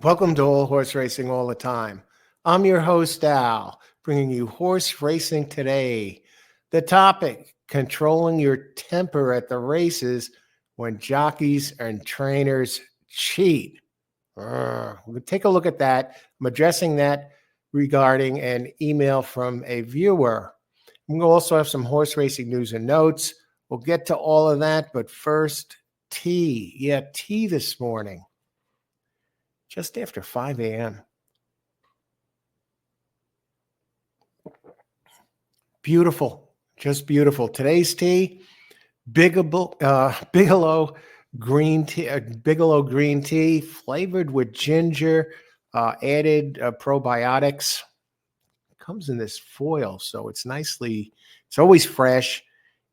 Welcome to All Horse Racing All the Time. I'm your host, Al, bringing you horse racing today. The topic, controlling your temper at the races when jockeys and trainers cheat. We'll take a look at that. I'm addressing that regarding an email from a viewer. We'll also have some horse racing news and notes. We'll get to all of that, but first, tea. Yeah, tea this morning. Just after 5 a.m. Beautiful, just beautiful. Today's tea, Bigelow green tea, Bigelow green tea, flavored with ginger, added probiotics. Comes in this foil, so it's always fresh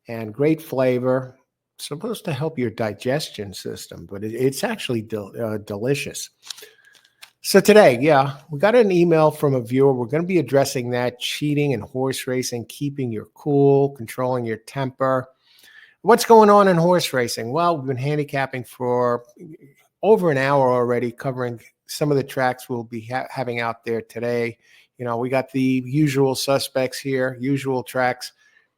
and great flavor. Supposed to help your digestion system, but it's actually delicious. So today, we got an email from a viewer. We're going to be addressing that, cheating in horse racing, keeping your cool, controlling your temper. What's going on in horse racing? Well, we've been handicapping for over an hour already, covering some of the tracks we'll be having out there today. You know, we got the usual suspects here, usual tracks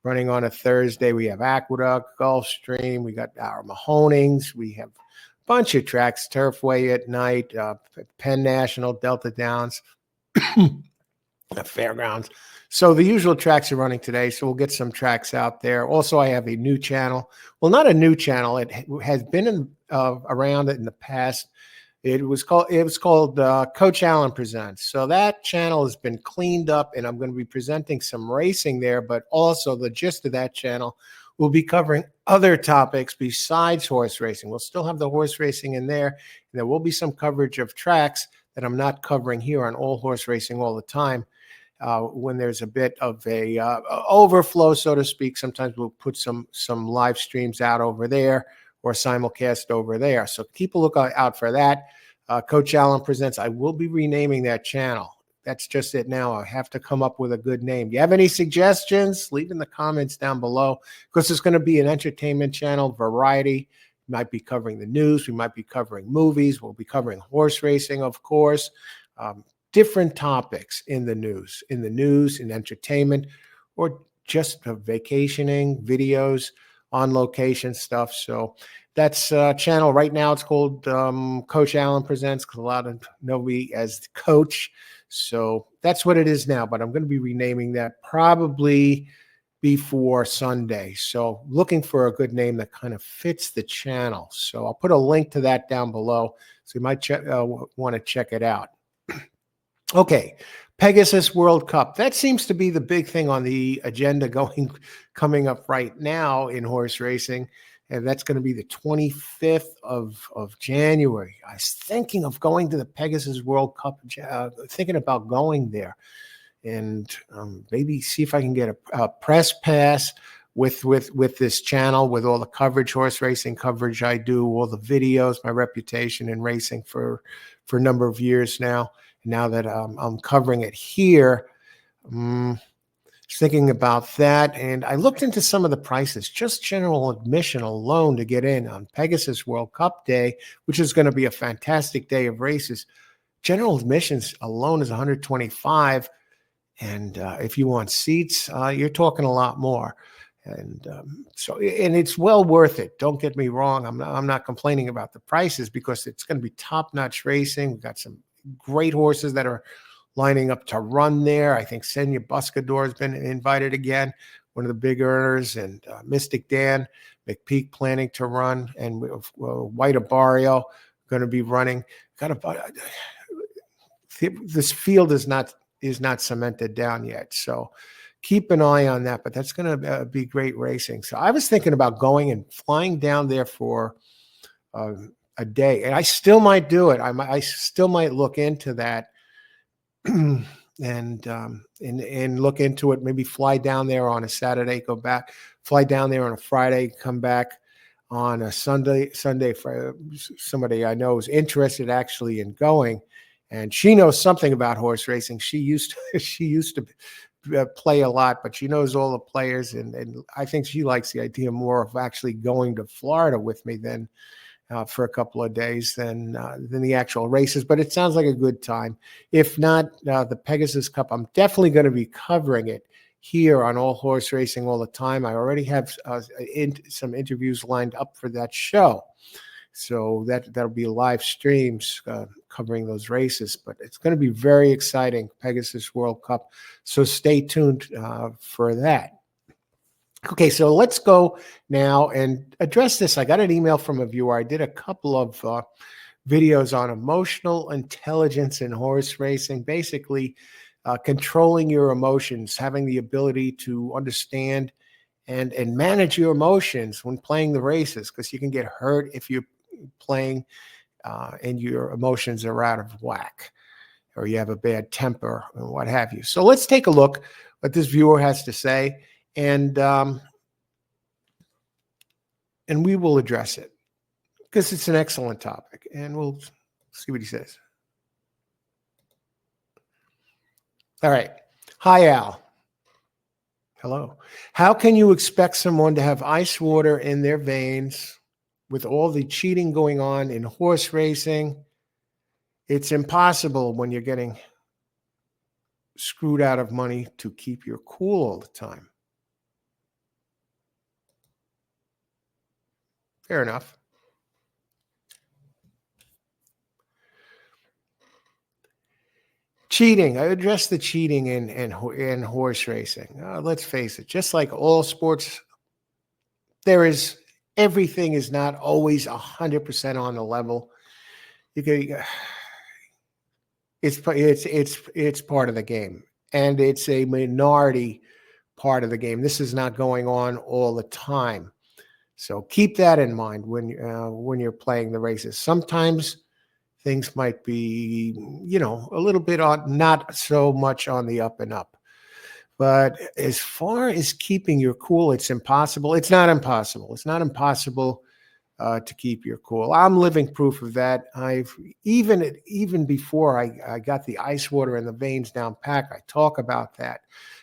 running on a Thursday. We have Aqueduct, Gulfstream, we got our Mahonings, we have bunch of tracks, Turfway at night, Penn National, Delta Downs, Fairgrounds. So the usual tracks are running today. So we'll get some tracks out there. Also, I have a new channel. Well, not a new channel. It has been around in the past. It was called Coach Allen Presents. So that channel has been cleaned up, and I'm going to be presenting some racing there. But also the gist of that channel, we'll be covering other topics besides horse racing. We'll still have the horse racing in there, and there will be some coverage of tracks that I'm not covering here on All Horse Racing All the Time. When there's a bit of a overflow, so to speak, sometimes we'll put some live streams out over there or simulcast over there. So keep a lookout out for that. Coach Allen Presents. I will be renaming that channel. That's just it now. I have to come up with a good name. Do you have any suggestions? Leave in the comments down below, because it's going to be an entertainment channel, variety. We might be covering the news. We might be covering movies. We'll be covering horse racing, of course. Different topics in the news, in entertainment, or just vacationing, videos, on location stuff. So that's channel right now. It's called Coach Allen Presents, because a lot of know me as the coach. So that's what it is now, but I'm going to be renaming that probably before Sunday. So looking for a good name that kind of fits the channel. So I'll put a link to that down below. So you might want to check it out. Okay, Pegasus World Cup. That seems to be the big thing on the agenda coming up right now in horse racing. And that's going to be the 25th of January. I was thinking of going to the Pegasus World Cup, thinking about going there, and maybe see if I can get a press pass with this channel, with all the coverage, horse racing coverage I do, all the videos, my reputation in racing for a number of years now. Now that I'm covering it here, thinking about that, and I looked into some of the prices, just general admission alone to get in on Pegasus World Cup Day, which is going to be a fantastic day of races. General admissions alone is $125, and if you want seats, you're talking a lot more. And and it's well worth it. Don't get me wrong. I'm not complaining about the prices, because it's going to be top-notch racing. We've got some great horses that are lining up to run there. I think Senya Buscador has been invited again, one of the big earners, and Mystic Dan McPeak planning to run, and White Abario going to be running. This field is not cemented down yet, so keep an eye on that. But that's going to be great racing. So I was thinking about going and flying down there for a day, and I still might do it. I still might look into that. and look into it, maybe fly down there on a Saturday, go back, fly down there on a Friday, come back on a Sunday for somebody I know is interested actually in going, and she knows something about horse racing. She used to play a lot, but she knows all the players, and I think she likes the idea more of actually going to Florida with me than for a couple of days than the actual races. But it sounds like a good time. If not the Pegasus Cup, I'm definitely going to be covering it here on All Horse Racing All the Time. I already have some interviews lined up for that show. So that'll be live streams covering those races. But it's going to be very exciting, Pegasus World Cup. So stay tuned for that. Okay, so let's go now and address this. I got an email from a viewer. I did a couple of videos on emotional intelligence in horse racing, basically controlling your emotions, having the ability to understand and manage your emotions when playing the races, because you can get hurt if you're playing and your emotions are out of whack, or you have a bad temper or what have you. So let's take a look what this viewer has to say, and we will address it because it's an excellent topic, and we'll see what he says. All right. Hi, Al. Hello. How can you expect someone to have ice water in their veins with all the cheating going on in horse racing? It's impossible when you're getting screwed out of money to keep your cool all the time. Fair enough. Cheating. I addressed the cheating in horse racing. Let's face it, just like all sports, everything is not always 100% on the level. It's part of the game, and it's a minority part of the game. This is not going on all the time. So keep that in mind when you're playing the races. Sometimes things might be, a little bit on, not so much on the up and up. But as far as keeping your cool, it's impossible. It's not impossible. It's not impossible to keep your cool. I'm living proof of that. I've even before I got the ice water in the veins down pat, I talk about that.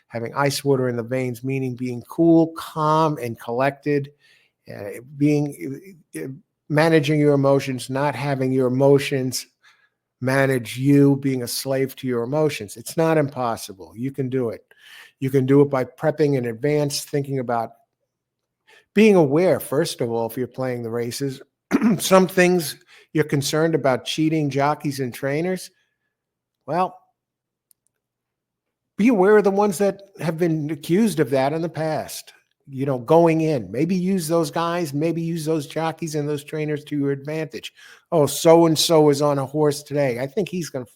Having ice water in the veins, meaning being cool, calm, and collected, managing your emotions, not having your emotions manage you, being a slave to your emotions. It's not impossible. You can do it. You can do it by prepping in advance, thinking about being aware, first of all, if you're playing the races. Some things you're concerned about cheating jockeys and trainers. Well, be aware of the ones that have been accused of that in the past. Going in, maybe use those guys, maybe use those jockeys and those trainers to your advantage. Oh, so-and-so is on a horse today. I think he's going to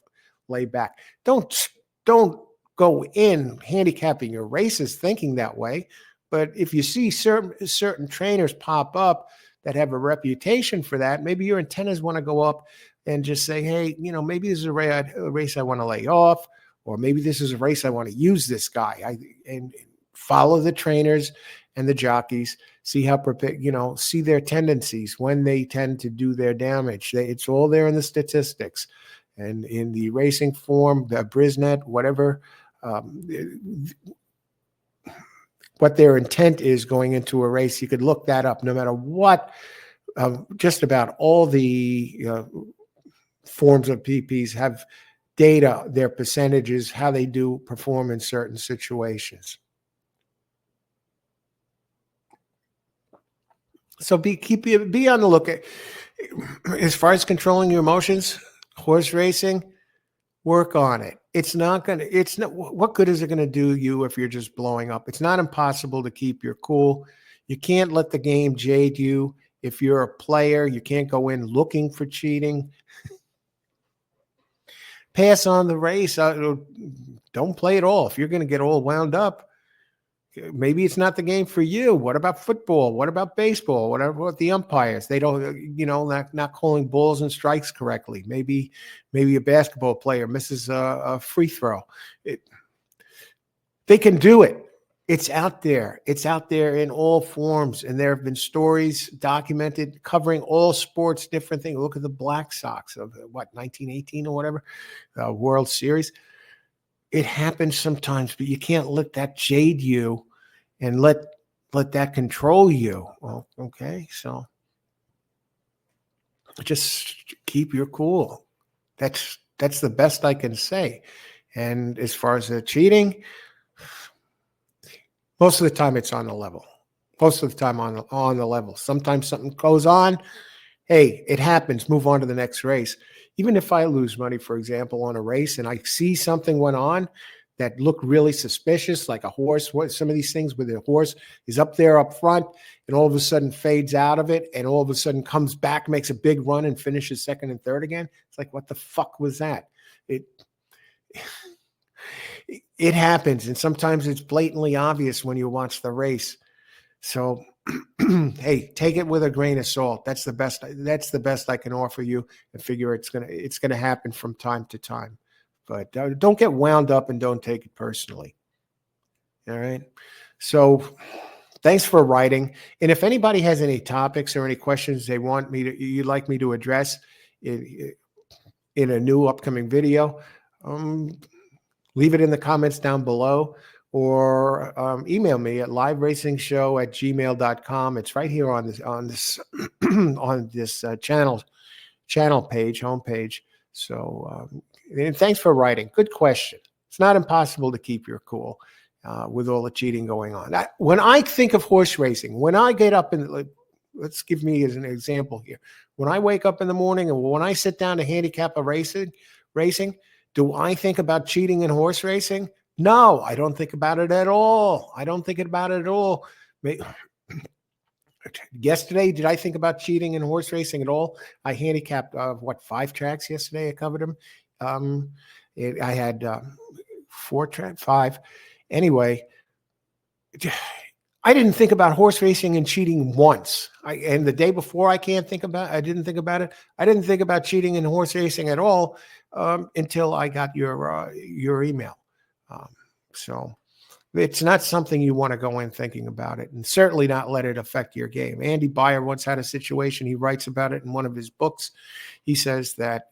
lay back. Don't go in handicapping your races thinking that way. But if you see certain trainers pop up that have a reputation for that, maybe your antennas want to go up and just say, hey, maybe this is a race I want to lay off, or maybe this is a race I want to use this guy. And follow the trainers and the jockeys, see how see their tendencies, when they tend to do their damage. It's all there in the statistics and in the racing form, the Brisnet, whatever, what their intent is going into a race. You could look that up no matter what. Just about all the forms of PPs have data, their percentages, how they do perform in certain situations. So be on the lookout. As far as controlling your emotions, horse racing, work on it. What good is it going to do you if you're just blowing up? It's not impossible to keep your cool. You can't let the game jade you. If you're a player, you can't go in looking for cheating. Pass on the race. Don't play at all. If you're going to get all wound up, maybe it's not the game for you. What about football? What about baseball? What about the umpires? They don't, not calling balls and strikes correctly. Maybe a basketball player misses a free throw. They can do it. It's out there. It's out there in all forms. And there have been stories documented covering all sports, different things. Look at the Black Sox of 1918 or whatever, World Series. It happens sometimes, but you can't let that jade you and let that control you. Well, okay, so just keep your cool. That's the best I can say. And as far as the cheating, most of the time it's on the level. Most of the time on the level. Sometimes something goes on. Hey, it happens. Move on to the next race. Even if I lose money, for example, on a race and I see something went on that looked really suspicious, like a horse, some of these things where the horse is up there up front and all of a sudden fades out of it and all of a sudden comes back, makes a big run and finishes second and third again. It's like, what the fuck was that? It happens. And sometimes it's blatantly obvious when you watch the race. So, hey, take it with a grain of salt. That's the best I can offer you, and figure it's gonna happen from time to time. But don't get wound up and don't take it personally. All right. So thanks for writing. And if anybody has any topics or any questions you'd like me to address in a new upcoming video, leave it in the comments down below, or email me at liveracingshow@gmail.com. It's right here on this on this channel page, homepage. So and thanks for writing. Good question. It's not impossible to keep your cool with all the cheating going on. When I think of horse racing, when I get up and let's give me as an example here. When I wake up in the morning and when I sit down to handicap a racing, do I think about cheating in horse racing? No, I don't think about it at all. I don't think about it at all. Yesterday, did I think about cheating in horse racing at all? I handicapped 5 tracks yesterday. I covered them. I had 5. Anyway, I didn't think about horse racing and cheating once. And the day before, I didn't think about it. I didn't think about cheating in horse racing at all until I got your email. So it's not something you want to go in thinking about it, and certainly not let it affect your game. Andy Beyer once had a situation. He writes about it in one of his books. He says that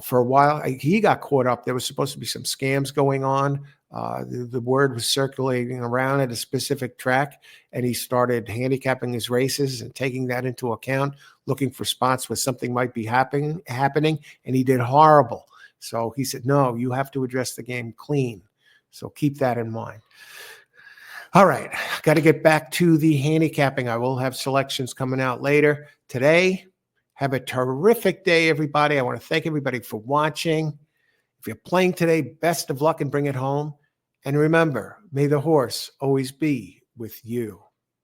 for a while, he got caught up. There was supposed to be some scams going on. The word was circulating around at a specific track, and he started handicapping his races and taking that into account, looking for spots where something might be happening, and he did horrible. So he said, no, you have to address the game clean. So keep that in mind. All right, got to get back to the handicapping. I will have selections coming out later today. Have a terrific day, everybody. I want to thank everybody for watching. If you're playing today, best of luck and bring it home. And remember, may the horse always be with you.